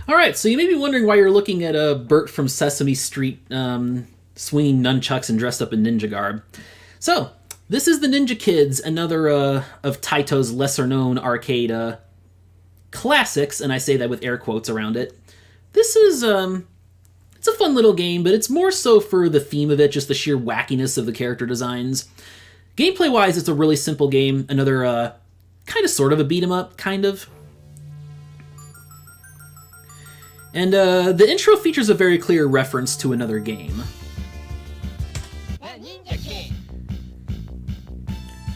Alright, so you may be wondering why you're looking at Bert from Sesame Street swinging nunchucks and dressed up in ninja garb. So, this is the Ninja Kids, another of Taito's lesser-known arcade classics, and I say that with air quotes around it. This is, it's a fun little game, but it's more so for the theme of it, just the sheer wackiness of the character designs. Gameplay-wise, it's a really simple game, another kind of sort of a beat-em-up, kind of. And the intro features a very clear reference to another game.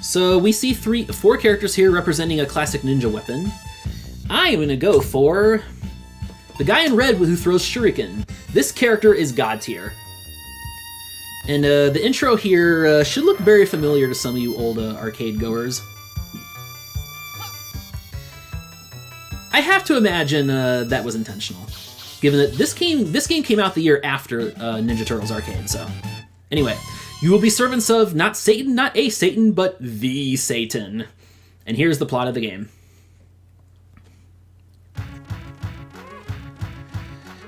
So we see four characters here representing a classic ninja weapon. I am going to go for the guy in red who throws shuriken. This character is God tier. And the intro here should look very familiar to some of you old arcade goers. I have to imagine that was intentional, given that this game came out the year after Ninja Turtles Arcade. So, anyway, you will be servants of not Satan, not a Satan, but the Satan. And here's the plot of the game.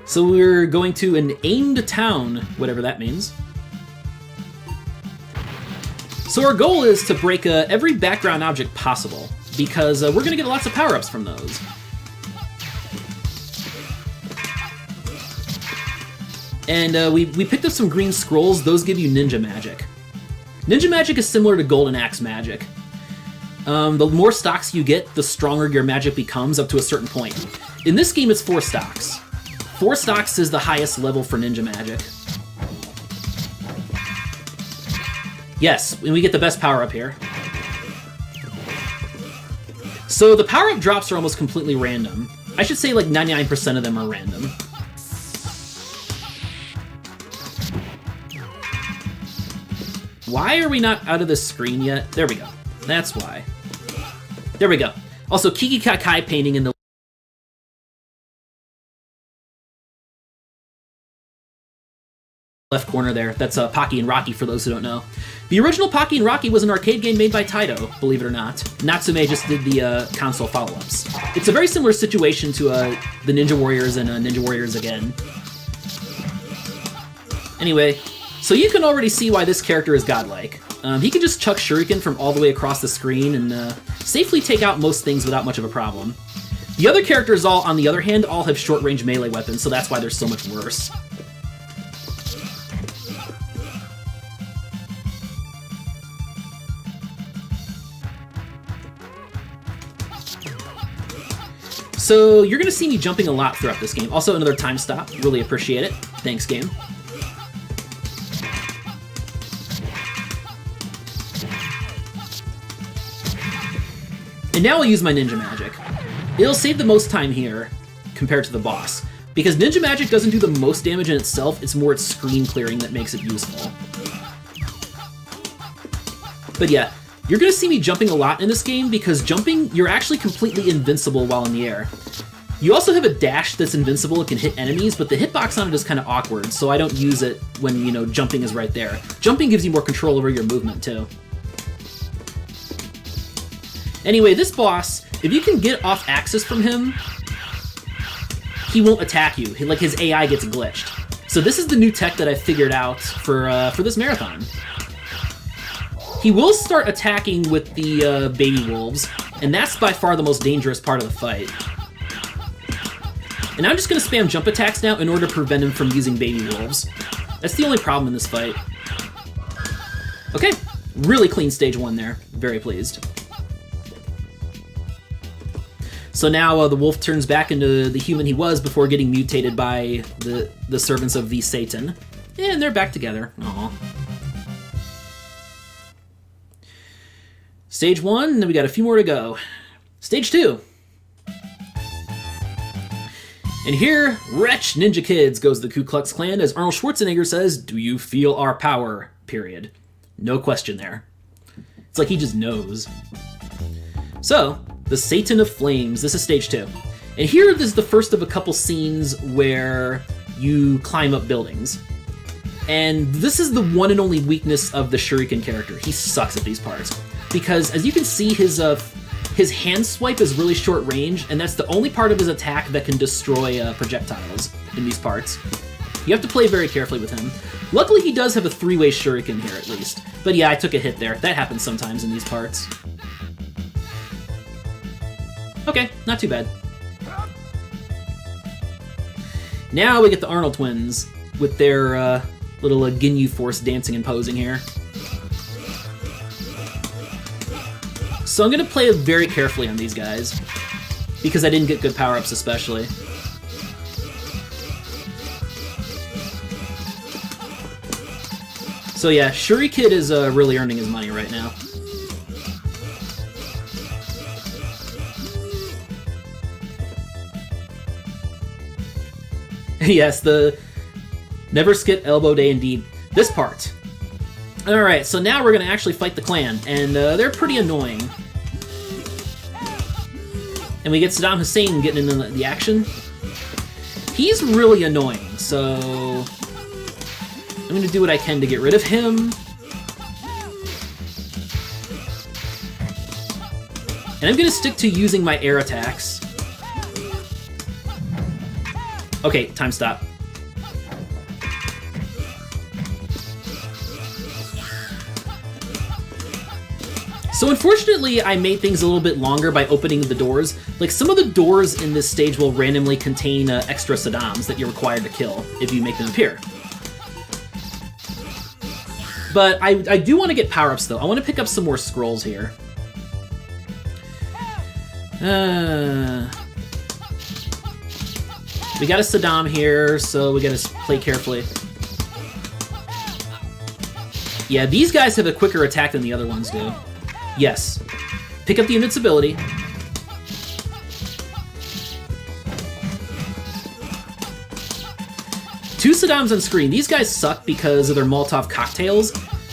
So we're going to an aimed town, whatever that means. So our goal is to break every background object possible, because we're going to get lots of power-ups from those. And we picked up some green scrolls. Those give you ninja magic. Ninja magic is similar to Golden Axe magic. The more stocks you get, the stronger your magic becomes up to a certain point. In this game, it's 4 stocks. 4 stocks is the highest level for ninja magic. Yes, and we get the best power-up here. So the power-up drops are almost completely random. I should say like 99% of them are random. Why are we not out of this screen yet? There we go. That's why. There we go. Also, Kiki Kakai painting in the left corner there. That's Pocky and Rocky, for those who don't know. The original Pocky and Rocky was an arcade game made by Taito, believe it or not. Natsume just did the console follow-ups. It's a very similar situation to the Ninja Warriors and Ninja Warriors Again. Anyway, so you can already see why this character is godlike. He can just chuck shuriken from all the way across the screen and safely take out most things without much of a problem. The other characters, on the other hand, all have short-range melee weapons, so that's why they're so much worse. So you're going to see me jumping a lot throughout this game. Also, another time stop. Really appreciate it. Thanks, game. And now I'll use my ninja magic. It'll save the most time here compared to the boss, because ninja magic doesn't do the most damage in itself, it's more its screen clearing that makes it useful. But yeah, you're going to see me jumping a lot in this game, because jumping, you're actually completely invincible while in the air. You also have a dash that's invincible, it can hit enemies, but the hitbox on it is kind of awkward, so I don't use it when, you know, jumping is right there. Jumping gives you more control over your movement, too. Anyway, this boss, if you can get off axis from him, he won't attack you. Like, his AI gets glitched. So this is the new tech that I figured out for this marathon. He will start attacking with the baby wolves, and that's by far the most dangerous part of the fight. And I'm just going to spam jump attacks now in order to prevent him from using baby wolves. That's the only problem in this fight. Okay, really clean stage 1 there. Very pleased. So now the wolf turns back into the human he was before getting mutated by the servants of the Satan. And they're back together. Aww. Stage 1, and then we got a few more to go. Stage 2. And here, wretch Ninja Kids, goes the Ku Klux Klan as Arnold Schwarzenegger says, "Do you feel our power?" Period. No question there. It's like he just knows. So, the Satan of Flames. This is stage 2. And here, this is the first of a couple scenes where you climb up buildings. And this is the one and only weakness of the Shuriken character. He sucks at these parts. Because, as you can see, his his hand swipe is really short range, and that's the only part of his attack that can destroy projectiles in these parts. You have to play very carefully with him. Luckily, he does have a 3-way shuriken here, at least. But yeah, I took a hit there. That happens sometimes in these parts. Okay, not too bad. Now we get the Arnold Twins with their little Ginyu Force dancing and posing here. So I'm going to play very carefully on these guys, because I didn't get good power-ups especially. So yeah, Shurikid is really earning his money right now. Yes, the never skip elbow day indeed. This part. Alright, so now we're going to actually fight the clan, and they're pretty annoying. And we get Saddam Hussein getting into the action. He's really annoying, so I'm going to do what I can to get rid of him. And I'm going to stick to using my air attacks. Okay, time stop. So unfortunately, I made things a little bit longer by opening the doors. Like, some of the doors in this stage will randomly contain extra Saddams that you're required to kill if you make them appear. But I do want to get power-ups, though. I want to pick up some more scrolls here. We got a Saddam here, so we got to play carefully. Yeah, these guys have a quicker attack than the other ones do. Yes. Pick up the invincibility. Two Saddams on screen. These guys suck because of their Molotov cocktails.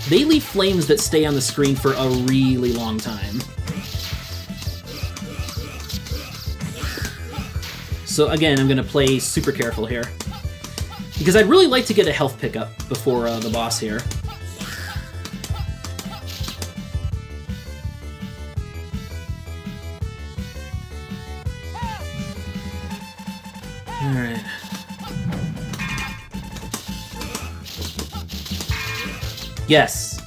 They leave flames that stay on the screen for a really long time. So again, I'm going to play super careful here, because I'd really like to get a health pickup before the boss here. Alright. Yes.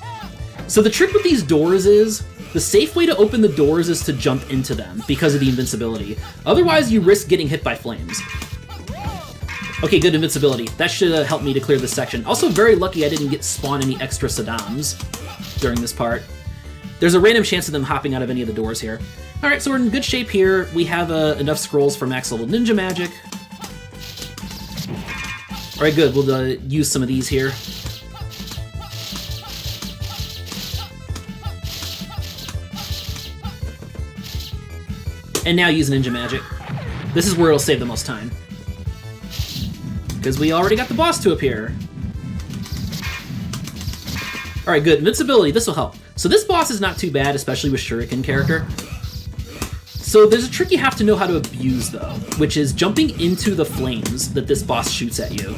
So the trick with these doors is, the safe way to open the doors is to jump into them because of the invincibility. Otherwise, you risk getting hit by flames. Okay, good invincibility. That should help me to clear this section. Also, very lucky I didn't spawn any extra Saddams during this part. There's a random chance of them hopping out of any of the doors here. Alright, so we're in good shape here. We have enough scrolls for max level ninja magic. Alright, good. We'll use some of these here. And now use ninja magic. This is where it'll save the most time, because we already got the boss to appear. Alright, good. Invincibility, this will help. So this boss is not too bad, especially with Shuriken character. So there's a trick you have to know how to abuse, though, which is jumping into the flames that this boss shoots at you.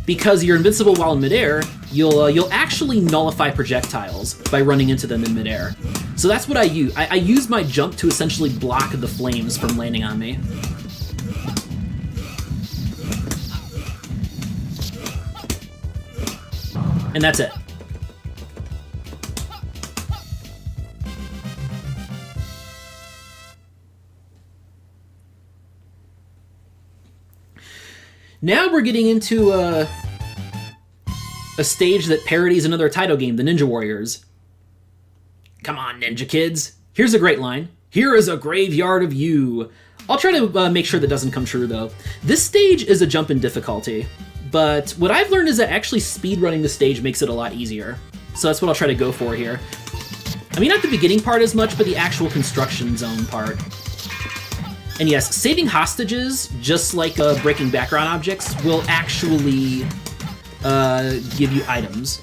Because you're invincible while in midair, you'll actually nullify projectiles by running into them in midair. So that's what I use. I use my jump to essentially block the flames from landing on me. And that's it. Now we're getting into a stage that parodies another Taito game, the Ninja Warriors. Come on, ninja kids. Here's a great line. Here is a graveyard of you. I'll try to make sure that doesn't come true, though. This stage is a jump in difficulty, but what I've learned is that actually speedrunning the stage makes it a lot easier. So that's what I'll try to go for here. I mean, not the beginning part as much, but the actual construction zone part. And yes, saving hostages, just like breaking background objects, will actually give you items.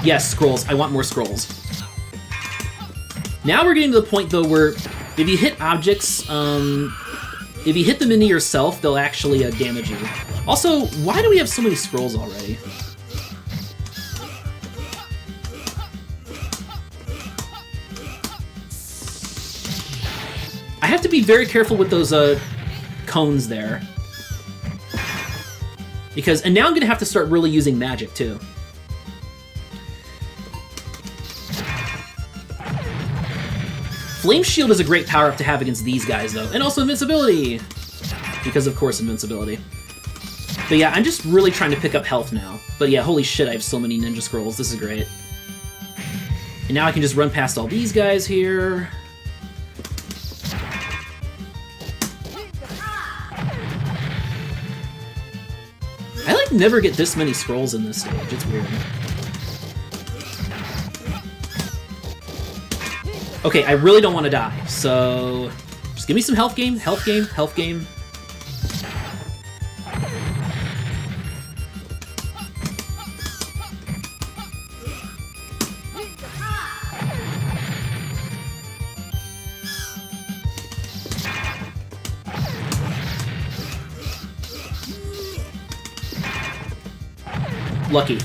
Yes, scrolls. I want more scrolls. Now we're getting to the point, though, where if you hit objects, if you hit them into yourself, they'll actually damage you. Also, why do we have so many scrolls already? have to be very careful with those cones there. And now I'm going to have to start really using magic, too. Flame Shield is a great power-up to have against these guys, though. And also Invincibility! Because, of course, Invincibility. But yeah, I'm just really trying to pick up health now. But yeah, holy shit, I have so many Ninja Scrolls. This is great. And now I can just run past all these guys here. I, like, never get this many scrolls in this stage. It's weird. Okay, I really don't want to die, so just give me some health game, health game, health game. Lucky.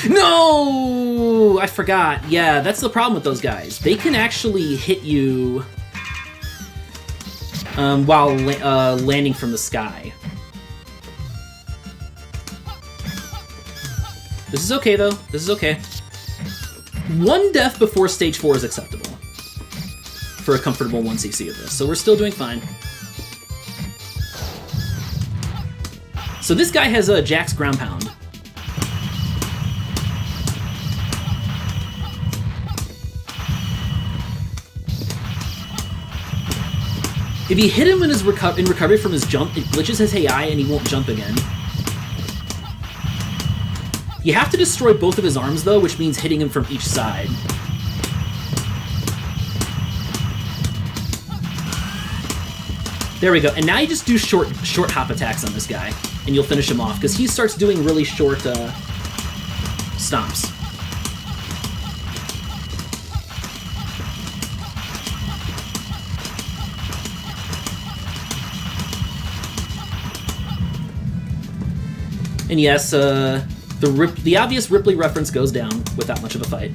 No! I forgot. Yeah, that's the problem with those guys. They can actually hit you while landing from the sky. This is okay, though. This is okay. One death before stage 4 is acceptable for a comfortable 1cc of this, so we're still doing fine. So this guy has a Jack's Ground Pound. If you hit him in his recovery from his jump, it glitches his AI and he won't jump again. You have to destroy both of his arms, though, which means hitting him from each side. There we go. And now you just do short hop attacks on this guy, and you'll finish him off, because he starts doing really short stomps. And yes, the obvious Ripley reference goes down without much of a fight.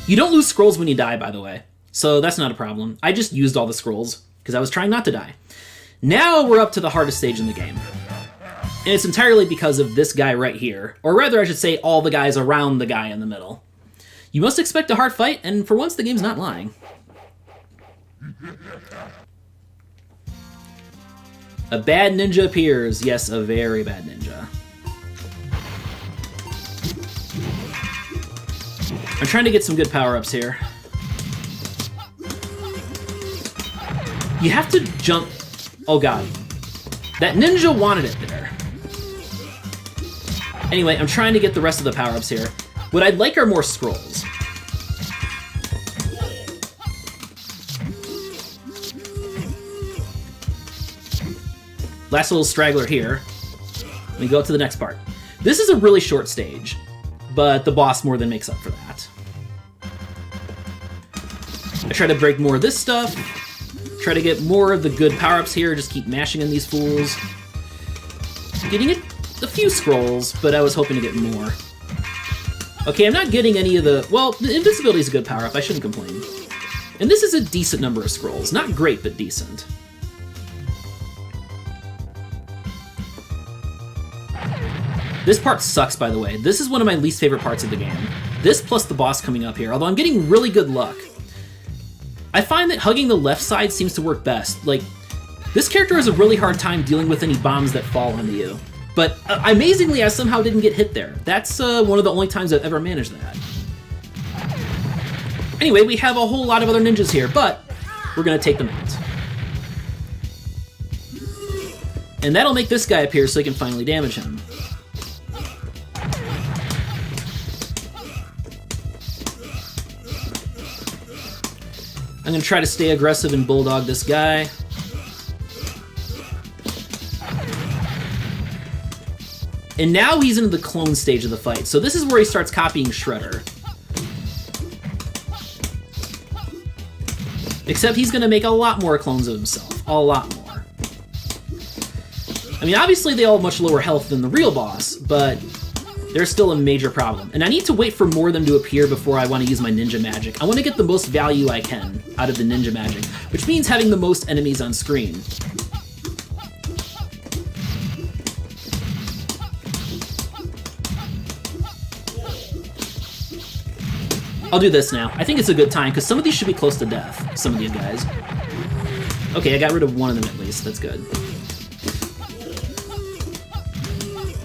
You don't lose scrolls when you die, by the way, so that's not a problem. I just used all the scrolls because I was trying not to die. Now we're up to the hardest stage in the game. And it's entirely because of this guy right here. Or rather, I should say all the guys around the guy in the middle. You must expect a hard fight, and for once the game's not lying. A bad ninja appears. Yes, a very bad ninja. I'm trying to get some good power-ups here. You have to jump... Oh god. That ninja wanted it there. Anyway, I'm trying to get the rest of the power-ups here. What I'd like are more scrolls. Last little straggler here. Let me go to the next part. This is a really short stage, but the boss more than makes up for that. I try to break more of this stuff. Try to get more of the good power-ups here. Just keep mashing in these fools. Getting a few scrolls, but I was hoping to get more. Okay, I'm not getting any of the... Well, the invincibility is a good power-up. I shouldn't complain. And this is a decent number of scrolls. Not great, but decent. This part sucks, by the way. This is one of my least favorite parts of the game. This plus the boss coming up here, although I'm getting really good luck. I find that hugging the left side seems to work best. Like, this character has a really hard time dealing with any bombs that fall onto you. But amazingly, I somehow didn't get hit there. That's one of the only times I've ever managed that. Anyway, we have a whole lot of other ninjas here, but we're gonna take them out. And that'll make this guy appear so I can finally damage him. I'm going to try to stay aggressive and bulldog this guy. And now he's into the clone stage of the fight. So this is where he starts copying Shredder. Except he's going to make a lot more clones of himself. A lot more. I mean, obviously they all have much lower health than the real boss, but They're still a major problem. And I need to wait for more of them to appear before I want to use my ninja magic. I want to get the most value I can out of the ninja magic, which means having the most enemies on screen. I'll do this now. I think it's a good time, because some of these should be close to death, some of these guys. Okay, I got rid of one of them at least. That's good.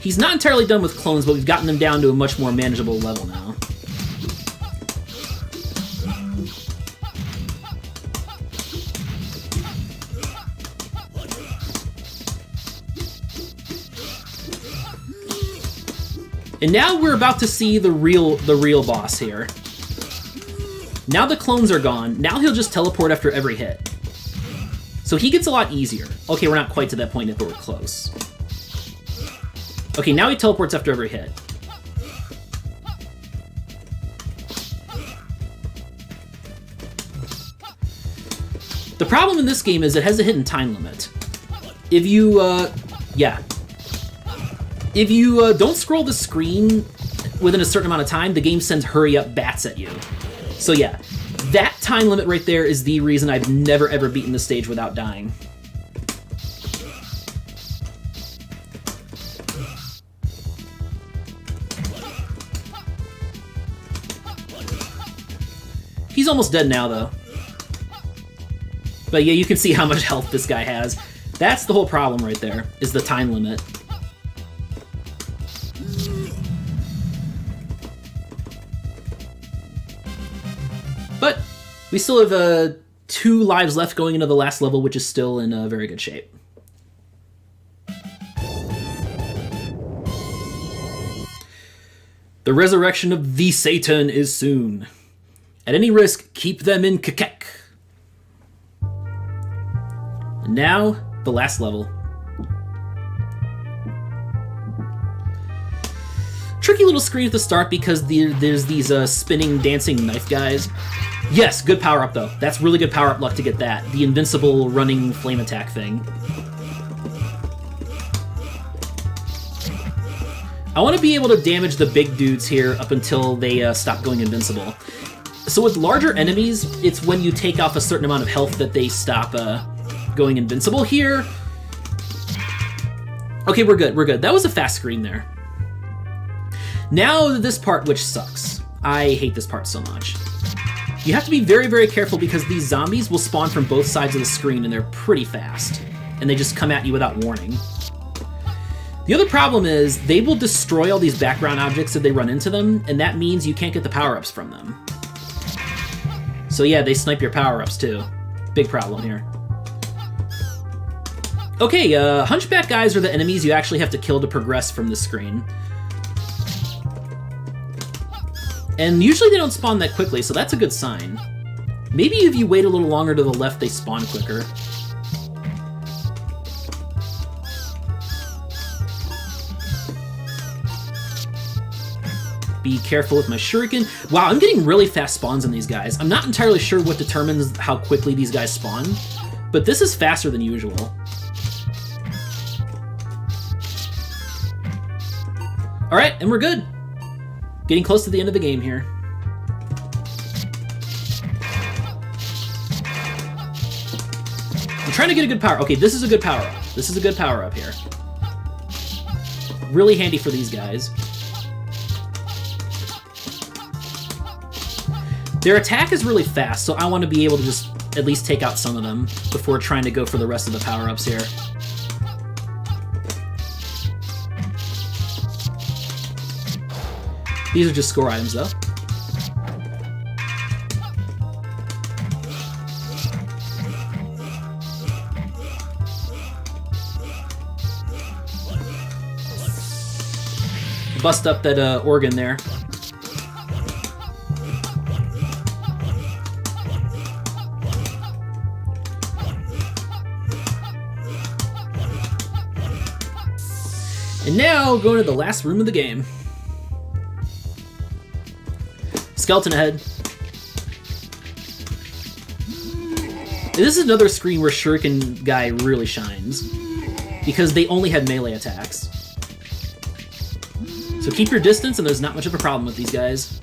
He's not entirely done with clones, but we've gotten them down to a much more manageable level now. And now we're about to see the real boss here. Now the clones are gone. Now he'll just teleport after every hit. So he gets a lot easier. Okay, we're not quite to that point yet, but we're close. Okay, now he teleports after every hit. The problem in this game is it has a hidden time limit. If you, If you don't scroll the screen within a certain amount of time, the game sends hurry up bats at you. So yeah, that time limit right there is the reason I've never ever beaten the stage without dying. He's almost dead now, though. But yeah, you can see how much health this guy has. That's the whole problem right there, is the time limit. But we still have 2 lives left going into the last level, which is still in very good shape. The resurrection of the Satan is soon. At any risk, keep them in Kekek. And now, the last level. Tricky little screen at the start because there's these spinning, dancing knife guys. Yes, good power-up, though. That's really good power-up luck to get that. The invincible running flame attack thing. I want to be able to damage the big dudes here up until they stop going invincible. So with larger enemies, it's when you take off a certain amount of health that they stop going invincible. Here... Okay, we're good, we're good. That was a fast screen there. Now this part, which sucks. I hate this part so much. You have to be very, very careful because these zombies will spawn from both sides of the screen and they're pretty fast. And they just come at you without warning. The other problem is they will destroy all these background objects if they run into them, and that means you can't get the power-ups from them. So yeah, they snipe your power-ups too. Big problem here. Okay, Hunchback guys are the enemies you actually have to kill to progress from the screen. And usually they don't spawn that quickly, so that's a good sign. Maybe if you wait a little longer to the left, they spawn quicker. Be careful with my shuriken. Wow, I'm getting really fast spawns on these guys. I'm not entirely sure what determines how quickly these guys spawn, but this is faster than usual. Alright, and we're good. Getting close to the end of the game here. I'm trying to get a good power. Okay, this is a good power-up. This is a good power-up here. Really handy for these guys. Their attack is really fast, so I want to be able to just at least take out some of them before trying to go for the rest of the power-ups here. These are just score items, though. Bust up that organ there. And now, going to the last room of the game. Skeleton ahead. This is another screen where Shuriken Guy really shines, because they only had melee attacks. So So keep your distance, and there's not much of a problem with these guys.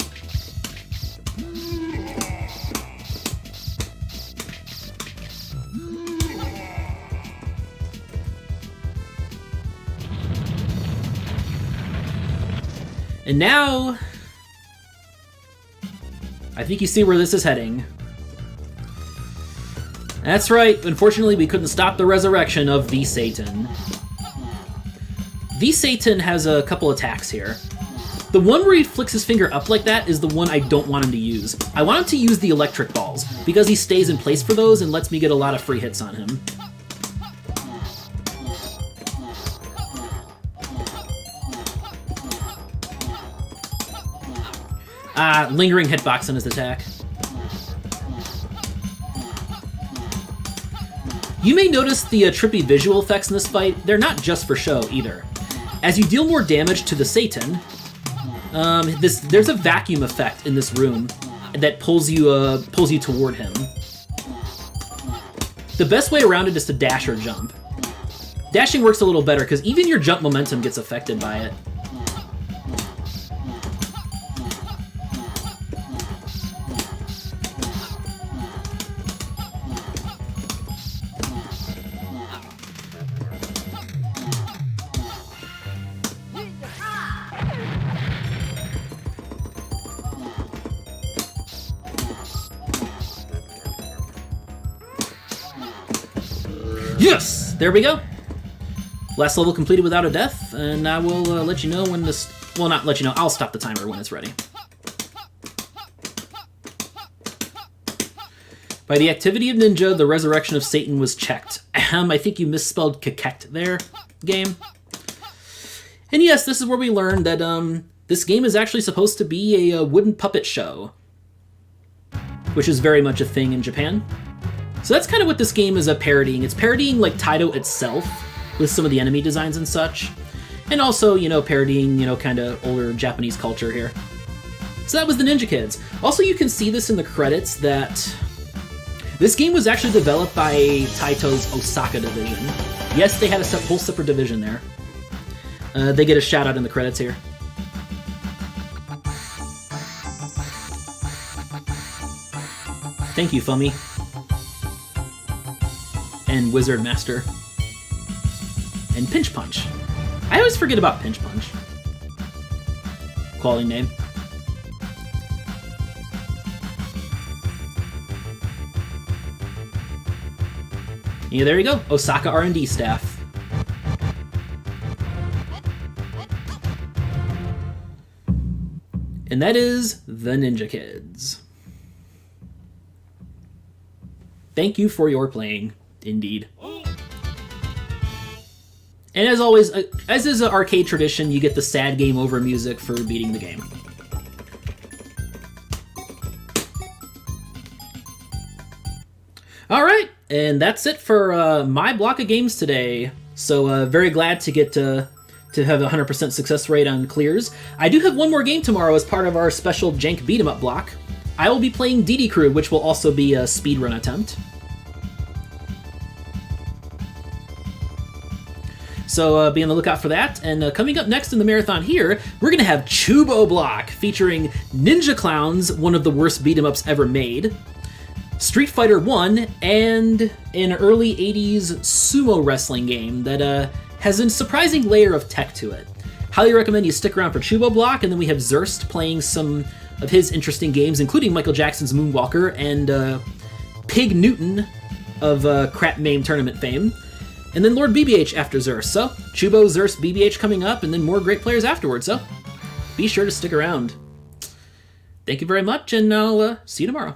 And now, I think you see where this is heading. That's right, unfortunately we couldn't stop the resurrection of the Satan. The Satan has a couple attacks here. The one where he flicks his finger up like that is the one I don't want him to use. I want him to use the electric balls, because he stays in place for those and lets me get a lot of free hits on him. Lingering hitbox on his attack. You may notice the trippy visual effects in this fight. They're not just for show, either. As you deal more damage to the Satan, there's a vacuum effect in this room that pulls you toward him. The best way around it is to dash or jump. Dashing works a little better, because even your jump momentum gets affected by it. Yes! There we go. Last level completed without a death, and I will let you know when this... Well, not let you know. I'll stop the timer when it's ready. By the activity of Ninja, the resurrection of Satan was checked. I think you misspelled kakect there, game. And yes, this is where we learned that this game is actually supposed to be a wooden puppet show, which is very much a thing in Japan. So that's kind of what this game is parodying. It's parodying like Taito itself with some of the enemy designs and such. And also, you know, parodying, you know, kind of older Japanese culture here. So that was the Ninja Kids. Also, you can see this in the credits that this game was actually developed by Taito's Osaka division. Yes, they had a whole separate division there. They get a shout out in the credits here. Thank you, Fummy. And Wizard Master. And Pinch Punch. I always forget about Pinch Punch. Quality name. Yeah, there you go. Osaka R&D staff. And that is the Ninja Kids. Thank you for your playing. Indeed. And as always, as is an arcade tradition, you get the sad game over music for beating the game. Alright, and that's it for my block of games today. So very glad to get to have a 100% success rate on clears. I do have one more game tomorrow as part of our special Jank Beat 'em Up block. I will be playing DD Crew, which will also be a speedrun attempt. So be on the lookout for that. And coming up next in the marathon here, we're going to have Chubo Block, featuring Ninja Clowns, one of the worst beat-em-ups ever made, Street Fighter 1, and an early 80s sumo wrestling game that has a surprising layer of tech to it. Highly recommend you stick around for Chubo Block, and then we have Zurst playing some of his interesting games, including Michael Jackson's Moonwalker and Pig Newton of Crap Mame Tournament fame. And then Lord BBH after Zurst. So, Chubo, Zurst, BBH coming up, and then more great players afterwards. So, be sure to stick around. Thank you very much, and I'll see you tomorrow.